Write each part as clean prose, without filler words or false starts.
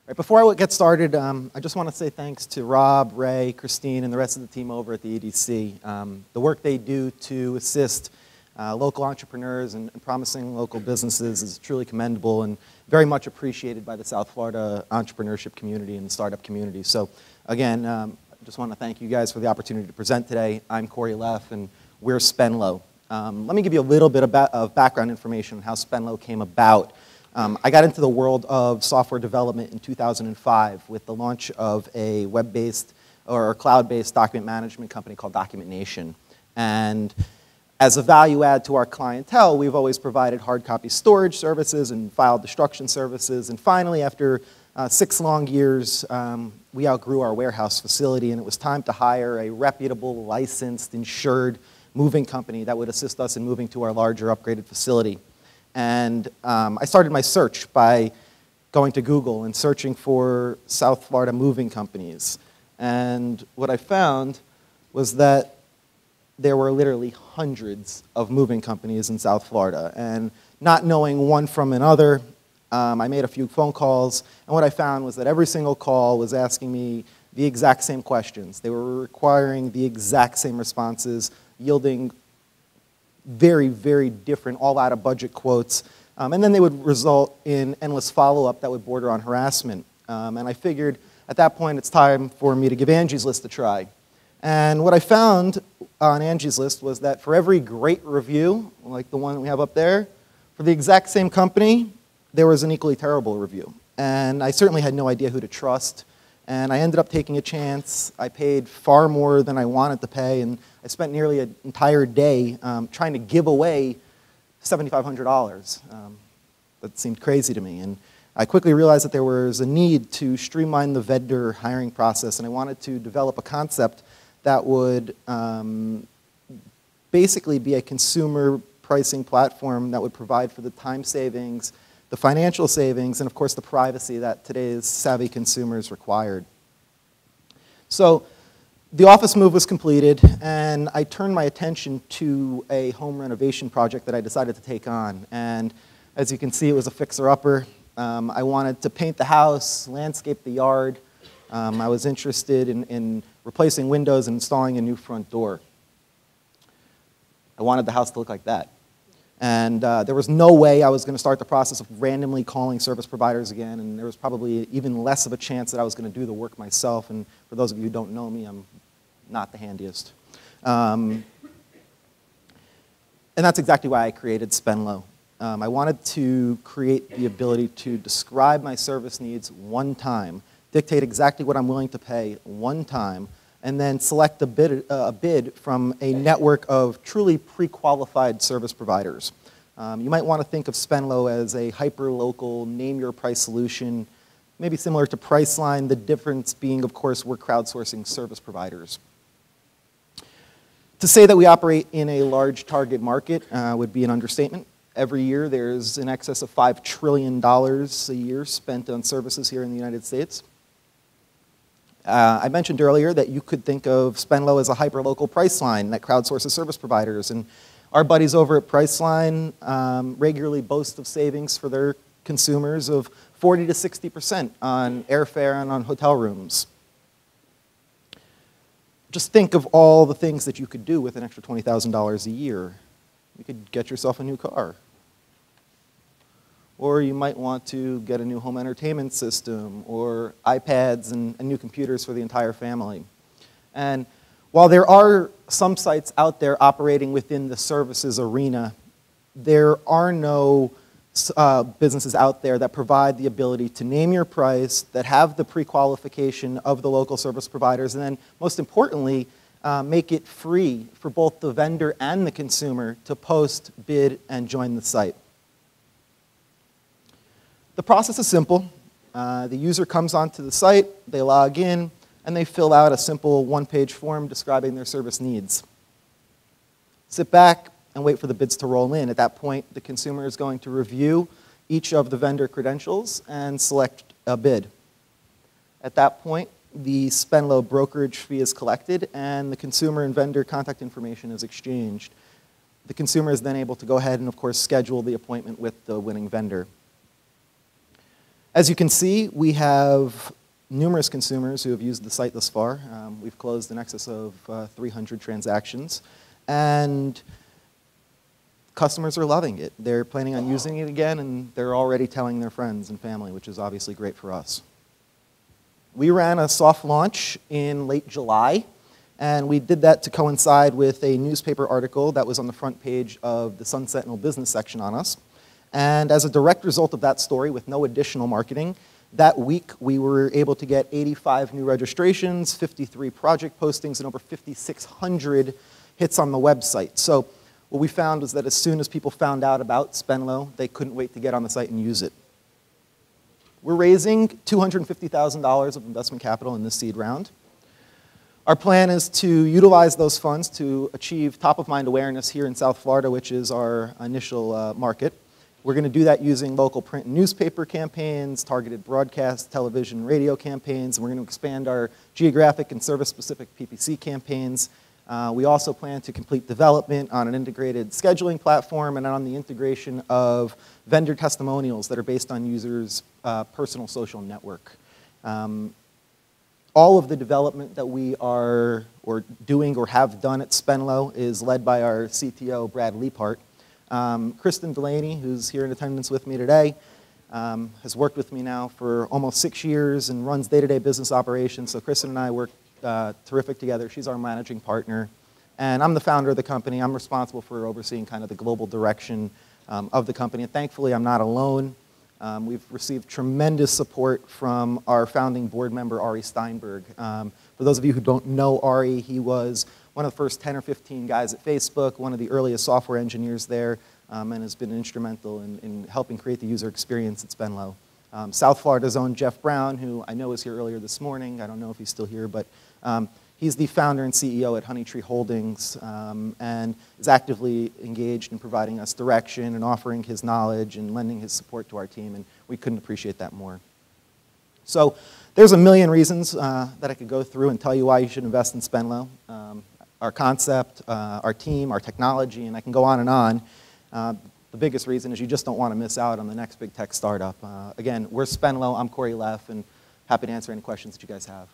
Right, before I get started, I just want to say thanks to Rob, Ray, Christine, and the rest of the team over at the EDC. The work they do to assist local entrepreneurs and promising local businesses is truly commendable and very much appreciated by the South Florida entrepreneurship community and the startup community. So again, I just want to thank you guys for the opportunity to present today. I'm Corey Leff, and we're spendLO. Let me give you a little bit of background information on how spendLO came about. I got into the world of software development in 2005 with the launch of a web-based or cloud-based document management company called Document Nation. And as a value add to our clientele, we've always provided hard copy storage services and file destruction services. And finally, after 6 long years, we outgrew our warehouse facility, and it was time to hire a reputable, licensed, insured moving company that would assist us in moving to our larger upgraded facility. And I started my search by going to Google and searching for South Florida moving companies. And what I found was that there were literally hundreds of moving companies in South Florida. And not knowing one from another, I made a few phone calls. And what I found was that every single call was asking me the exact same questions. They were requiring the exact same responses, yielding very, very different, all out of budget quotes. And then they would result in endless follow-up that would border on harassment. And I figured at that point it's time for me to give Angie's List a try. And what I found on Angie's List was that for every great review, like the one we have up there, for the exact same company, there was an equally terrible review. And I certainly had no idea who to trust. And I ended up taking a chance. I paid far more than I wanted to pay, and I spent nearly an entire day trying to give away $7,500. That seemed crazy to me. And I quickly realized that there was a need to streamline the vendor hiring process, and I wanted to develop a concept that would basically be a consumer pricing platform that would provide for the time savings, the financial savings, and of course the privacy that today's savvy consumers required. So the office move was completed, and I turned my attention to a home renovation project that I decided to take on. And as you can see, it was a fixer-upper. I wanted to paint the house, landscape the yard. I was interested in replacing windows and installing a new front door. I wanted the house to look like that. And there was no way I was going to start the process of randomly calling service providers again, and there was probably even less of a chance that I was going to do the work myself. And for those of you who don't know me, I'm not the handiest. And that's exactly why I created spendLO. I wanted to create the ability to describe my service needs one time, dictate exactly what I'm willing to pay one time, and then select a bid from a network of truly pre-qualified service providers. You might want to think of spendLO as a hyper-local, name-your-price solution, maybe similar to Priceline, the difference being, of course, we're crowdsourcing service providers. To say that we operate in a large target market would be an understatement. Every year, there's in excess of $5 trillion a year spent on services here in the United States. I mentioned earlier that you could think of spendLO as a hyper-local Priceline that crowdsources service providers. And our buddies over at Priceline regularly boast of savings for their consumers of 40 to 60% on airfare and on hotel rooms. Just think of all the things that you could do with an extra $20,000 a year. You could get yourself a new car. Or you might want to get a new home entertainment system, or iPads and new computers for the entire family. And while there are some sites out there operating within the services arena, there are no businesses out there that provide the ability to name your price, that have the pre-qualification of the local service providers, and then most importantly, make it free for both the vendor and the consumer to post, bid, and join the site. The process is simple. The user comes onto the site, they log in, and they fill out a simple one-page form describing their service needs. Sit back and wait for the bids to roll in. At that point, the consumer is going to review each of the vendor credentials and select a bid. At that point, the spendLO brokerage fee is collected, and the consumer and vendor contact information is exchanged. The consumer is then able to go ahead and, of course, schedule the appointment with the winning vendor. As you can see, we have numerous consumers who have used the site thus far. We've closed in excess of 300 transactions, and customers are loving it. They're planning on using it again, and they're already telling their friends and family, which is obviously great for us. We ran a soft launch in late July, and we did that to coincide with a newspaper article that was on the front page of the Sun Sentinel business section on us. And as a direct result of that story, with no additional marketing, that week we were able to get 85 new registrations, 53 project postings, and over 5,600 hits on the website. So what we found was that as soon as people found out about spendLO, they couldn't wait to get on the site and use it. We're raising $250,000 of investment capital in this seed round. Our plan is to utilize those funds to achieve top-of-mind awareness here in South Florida, which is our initial market. We're going to do that using local print and newspaper campaigns, targeted broadcast, television, radio campaigns, and we're going to expand our geographic and service-specific PPC campaigns. We also plan to complete development on an integrated scheduling platform and on the integration of vendor testimonials that are based on users' personal social network. All of the development that we are doing or have done at spendLO is led by our CTO, Brad Leapart. Kristen Delaney, who's here in attendance with me today, has worked with me now for almost 6 years and runs day-to-day business operations. So Kristen and I work terrific together. She's our managing partner. And I'm the founder of the company. I'm responsible for overseeing kind of the global direction of the company. And thankfully, I'm not alone. We've received tremendous support from our founding board member, Ari Steinberg. For those of you who don't know Ari, he was one of the first 10 or 15 guys at Facebook, one of the earliest software engineers there, and has been instrumental in helping create the user experience at spendLO. South Florida's own Jeff Brown, who I know was here earlier this morning. I don't know if he's still here, but he's the founder and CEO at Honeytree Holdings, and is actively engaged in providing us direction and offering his knowledge and lending his support to our team, and we couldn't appreciate that more. So there's a million reasons that I could go through and tell you why you should invest in spendLO. Our concept, our team, our technology, and I can go on and on. The biggest reason is you just don't want to miss out on the next big tech startup. Again, we're spendLO. I'm Corey Leff, and happy to answer any questions that you guys have.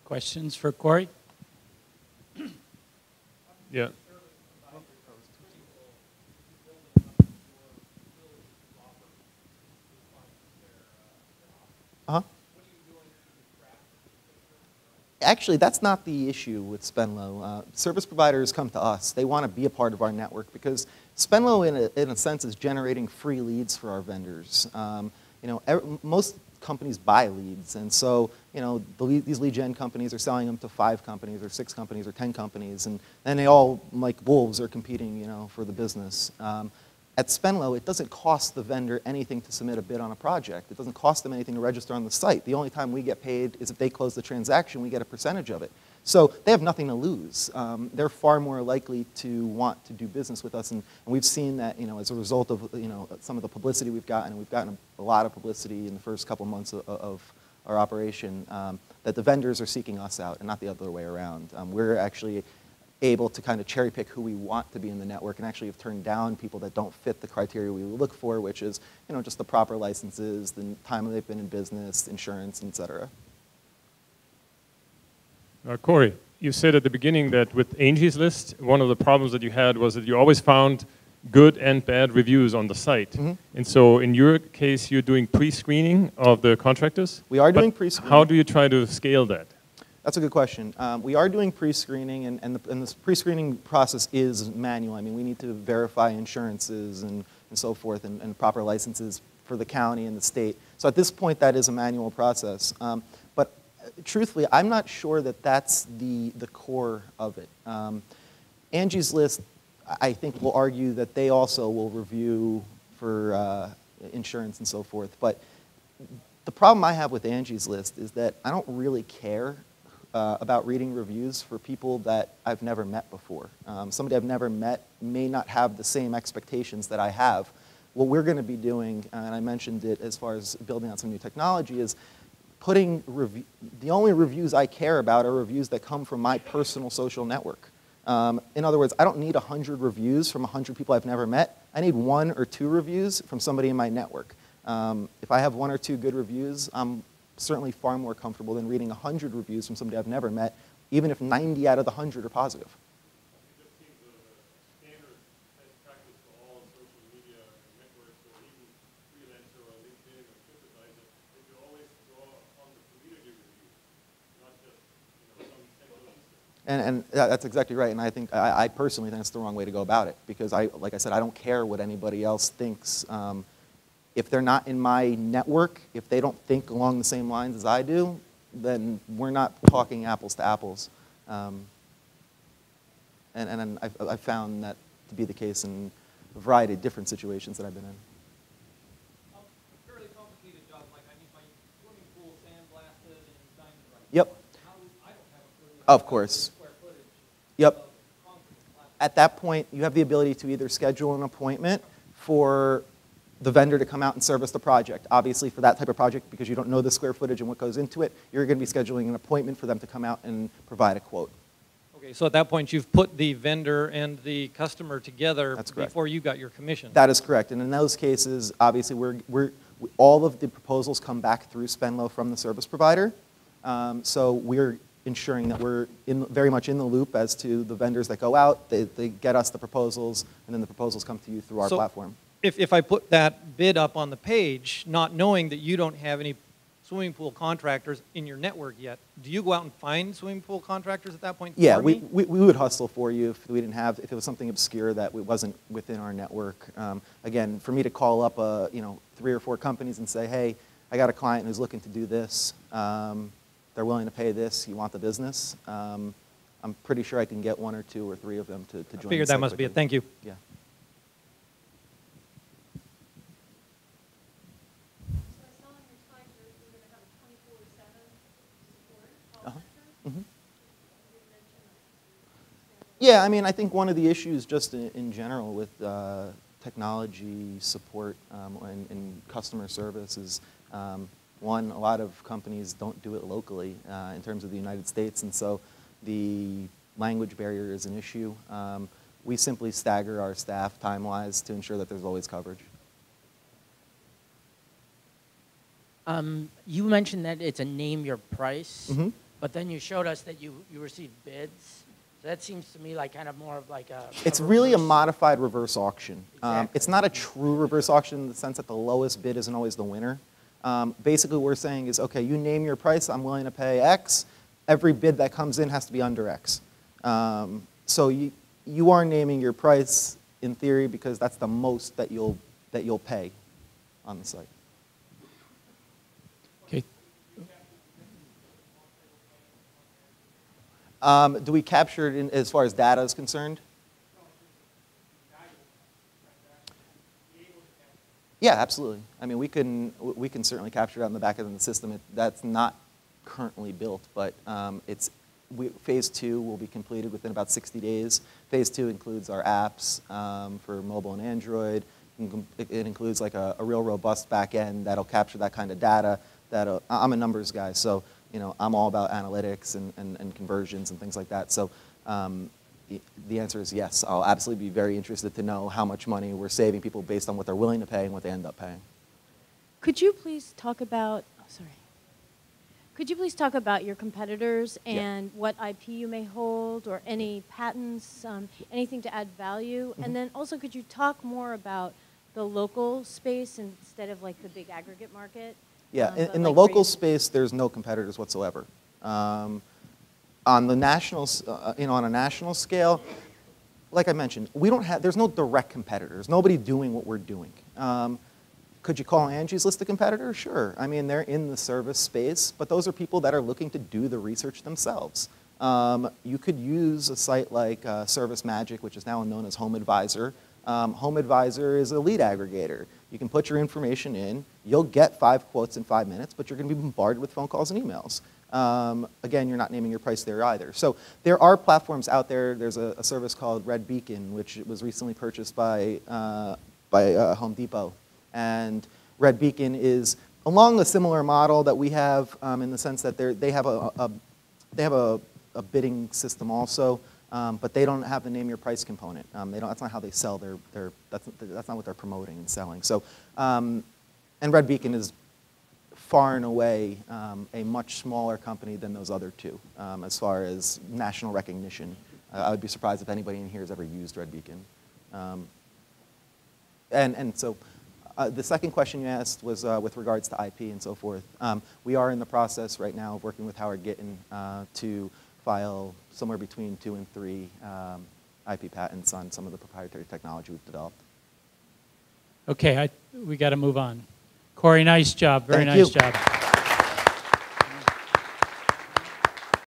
Questions for Corey? Yeah. Actually, that's not the issue with spendLO. Service providers come to us. They want to be a part of our network because spendLO, in a sense, is generating free leads for our vendors. Most companies buy leads, and so these lead gen companies are selling them to 5 companies or 6 companies or 10 companies, and then they all, like wolves, are competing for the business. At spendLO, it doesn't cost the vendor anything to submit a bid on a project. It doesn't cost them anything to register on the site. The only time we get paid is if they close the transaction, we get a percentage of it. So they have nothing to lose. They're far more likely to want to do business with us, and we've seen that as a result of some of the publicity we've gotten, and we've gotten a lot of publicity in the first couple months of our operation, that the vendors are seeking us out and not the other way around. We're actually able to kind of cherry pick who we want to be in the network, and actually have turned down people that don't fit the criteria we look for, which is just the proper licenses, the time they've been in business, insurance, et cetera. Corey, you said at the beginning that with Angie's List, one of the problems that you had was that you always found good and bad reviews on the site. Mm-hmm. And so in your case, you're doing pre-screening of the contractors? We are doing pre-screening. How do you try to scale that? That's a good question. We are doing pre-screening, and the pre-screening process is manual. I mean, we need to verify insurances and so forth, and proper licenses for the county and the state. So at this point, that is a manual process. But truthfully, I'm not sure that that's the core of it. Angie's List, I think, will argue that they also will review for insurance and so forth. But the problem I have with Angie's List is that I don't really care about reading reviews for people that I've never met before. Somebody I've never met may not have the same expectations that I have. What we're going to be doing, and I mentioned it as far as building out some new technology, is putting the only reviews I care about are reviews that come from my personal social network. In other words, I don't need 100 reviews from 100 people I've never met. I need 1 or 2 reviews from somebody in my network. If I have 1 or 2 good reviews, I'm certainly far more comfortable than reading 100 reviews from somebody I've never met, even if 90 out of the 100 are positive. And that's exactly right. And I think I personally think it's the wrong way to go about it because, like I said, I don't care what anybody else thinks. If they're not in my network, if they don't think along the same lines as I do, then we're not talking apples to apples. And I've found that to be the case in a variety of different situations that I've been in. Fairly complicated job, like I need my swimming pool sandblasted and diamond right. Yep. I don't have a clue. Of course. Square footage. Yep. Concrete. At that point, you have the ability to either schedule an appointment for the vendor to come out and service the project. Obviously, for that type of project, because you don't know the square footage and what goes into it, you're going to be scheduling an appointment for them to come out and provide a quote. Okay, so at that point, you've put the vendor and the customer together. That's correct. Before you got your commission. That is correct. And in those cases, obviously, all of the proposals come back through spendLO from the service provider. So we're ensuring that we're very much in the loop as to the vendors that go out. They get us the proposals, and then the proposals come to you through our platform. If I put that bid up on the page, not knowing that you don't have any swimming pool contractors in your network yet, do you go out and find swimming pool contractors at that point? Yeah, for we me? would hustle for you if we didn't have, if it was something obscure that wasn't within our network. Again, for me to call up 3 or 4 companies and say, hey, I got a client who's looking to do this. They're willing to pay this. You want the business? I'm pretty sure I can get 1 or 2 or 3 of them to join. I figured that must be it. Thank you. Yeah. Yeah, I mean, I think one of the issues just in general with technology support and customer service is, one, a lot of companies don't do it locally in terms of the United States, and so the language barrier is an issue. We simply stagger our staff time-wise to ensure that there's always coverage. You mentioned that it's a name your price, Mm-hmm. but then you showed us that you received bids. So that seems to me like kind of more of like a... It's really a modified reverse auction. Exactly. It's not a true reverse auction in the sense that the lowest bid isn't always the winner. Basically what we're saying is, okay, you name your price, I'm willing to pay X. Every bid that comes in has to be under X. So you are naming your price in theory because that's the most that you'll pay on the site. Okay. Do we capture it as far as data is concerned? Yeah, absolutely. I mean, we can certainly capture that in the back end of the system. That's not currently built, but phase 2 will be completed within about 60 days. Phase 2 includes our apps for mobile and Android. It includes like a real robust back end that'll capture that kind of data. I'm a numbers guy, so I'm all about analytics and conversions and things like that. So the answer is yes. I'll absolutely be very interested to know how much money we're saving people based on what they're willing to pay and what they end up paying. Could you please talk about, Could you please talk about your competitors and what IP you may hold or any patents, anything to add value? Mm-hmm. And then also could you talk more about the local space instead of like the big aggregate market? Yeah, in the like local space, there's no competitors whatsoever. On the national, on a national scale, like I mentioned, there's no direct competitors. Nobody doing what we're doing. Could you call Angie's List a competitor? Sure. I mean, they're in the service space, but those are people that are looking to do the research themselves. You could use a site like Service Magic, which is now known as Home Advisor. Home Advisor is a lead aggregator. You can put your information in. You'll get 5 quotes in 5 minutes, but you're going to be bombarded with phone calls and emails. Again, you're not naming your price there either. So there are platforms out there. There's a service called Red Beacon, which was recently purchased by Home Depot. And Red Beacon is along a similar model that we have in the sense that they have a bidding system also. but they don't have the name your price component. That's not how they sell that's not what they're promoting and selling. So, and Red Beacon is far and away a much smaller company than those other two as far as national recognition. I would be surprised if anybody in here has ever used Red Beacon. And so the second question you asked was with regards to IP and so forth. We are in the process right now of working with Howard Gittin to file somewhere between 2 and 3 IP patents on some of the proprietary technology we've developed. Okay, we got to move on. Corey, nice job. Very Thank you. nice job.